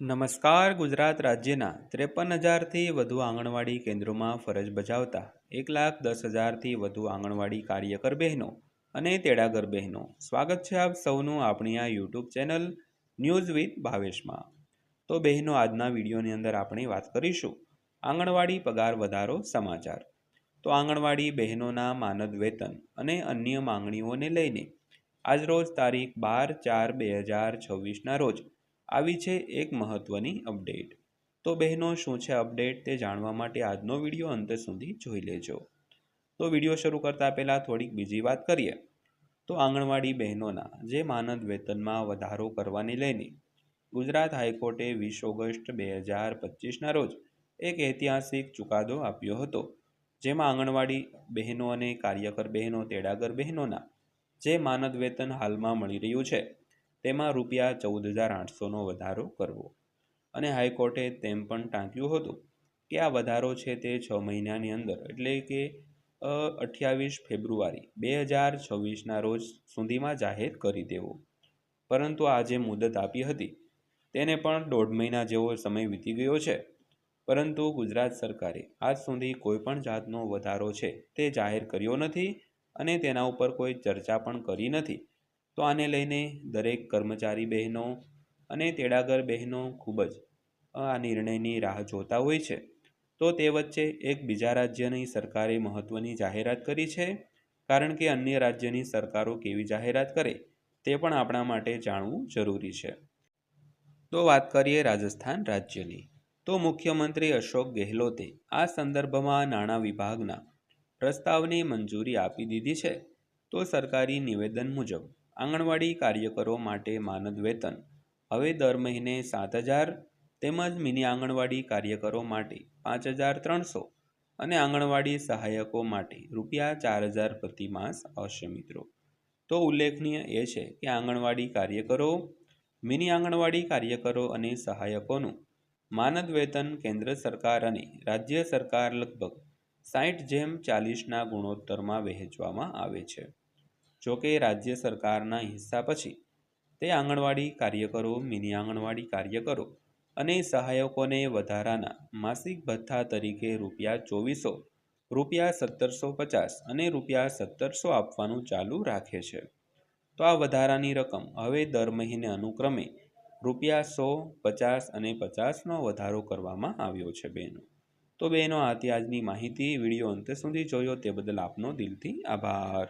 નમસ્કાર. ગુજરાત રાજ્યના 53,000થી વધુ આંગણવાડી કેન્દ્રોમાં ફરજ બજાવતા 1,10,000થી વધુ આંગણવાડી કાર્યકર બહેનો અને તેડાગર બહેનો, સ્વાગત છે આપ સૌનું આપણી આ યુટ્યુબ ચેનલ ન્યૂઝ વિથ ભાવેશમાં. તો બહેનો, આજના વિડીયોની અંદર આપણે વાત કરીશું આંગણવાડી પગાર વધારો સમાચાર. તો આંગણવાડી બહેનોના માનદ વેતન અને અન્ય માંગણીઓને લઈને આજરોજ તારીખ 12/4/2026ના રોજ આવી છે એક મહત્વની અપડેટ. તો બહેનો, શું છે અપડેટ તે જાણવા માટે આજનો વિડીયો અંત સુધી જોઈ લેજો. તો વિડીયો શરૂ કરતાં પહેલાં થોડીક બીજી વાત કરીએ તો આંગણવાડી બહેનોના જે માનદ વેતનમાં વધારો કરવાને લઈને ગુજરાત હાઈકોર્ટે 20 ઓગસ્ટ 2025ના રોજ એક ઐતિહાસિક ચુકાદો આપ્યો હતો, જેમાં આંગણવાડી બહેનો અને કાર્યકર બહેનો, તેડાગર બહેનોના જે માનદ વેતન હાલમાં મળી રહ્યું છે તેમાં ₹14,800નો વધારો કરવો. અને હાઈકોર્ટે તેમ પણ ટાંક્યું હતું કે આ વધારો છે તે 6 મહિનાની અંદર, એટલે કે 28 ફેબ્રુઆરી 2026ના રોજ સુધીમાં જાહેર કરી દેવો. પરંતુ આ જે મુદત આપી હતી તેને પણ 1.5 મહિના જેવો સમય વીતી ગયો છે, પરંતુ ગુજરાત સરકારે આજ સુધી કોઈ પણ જાતનો વધારો છે તે જાહેર કર્યો નથી અને તેના ઉપર કોઈ ચર્ચા પણ કરી નથી. તો આને લઈને દરેક કર્મચારી બહેનો અને તેડાગર બહેનો ખૂબ જ આ નિર્ણયની રાહ જોતા હોય છે. તો તે વચ્ચે એક બીજા રાજ્યની સરકારે મહત્ત્વની જાહેરાત કરી છે, કારણ કે અન્ય રાજ્યની સરકારો કેવી જાહેરાત કરે તે પણ આપણા માટે જાણવું જરૂરી છે. તો વાત કરીએ રાજસ્થાન રાજ્યની. તો મુખ્યમંત્રી અશોક ગેહલોતે આ સંદર્ભમાં નાણાં વિભાગના પ્રસ્તાવને મંજૂરી આપી દીધી છે. તો સરકારી નિવેદન મુજબ આંગણવાડી કાર્યકરો માટે માનદ વેતન હવે દર મહિને 7,000 તેમજ મિની આંગણવાડી કાર્યકરો માટે 5,300 અને આંગણવાડી સહાયકો માટે ₹4,000 પ્રતિ માસ હશે મિત્રો. તો ઉલ્લેખનીય એ છે કે આંગણવાડી કાર્યકરો, મિની આંગણવાડી કાર્યકરો અને સહાયકોનું માનદ વેતન કેન્દ્ર સરકાર અને રાજ્ય સરકાર લગભગ 60:40ના ગુણોત્તરમાં વહેંચવામાં આવે છે. જોકે રાજ્ય સરકારના હિસ્સા પછી તે આંગણવાડી કાર્યકરો, મિની આંગણવાડી કાર્યકરો અને સહાયકોને વધારાના માસિક ભથ્થા તરીકે ₹2,400, ₹1,750 અને ₹1,700 આપવાનું ચાલુ રાખે છે. તો આ વધારાની રકમ હવે દર મહિને અનુક્રમે ₹100, ₹50 અને ₹50નો વધારો કરવામાં આવ્યો છે બહેનો. તો બહેનો, આ હતી આજની માહિતી. વિડીયો અંત સુધી જોયો તે બદલ આપનો દિલથી આભાર.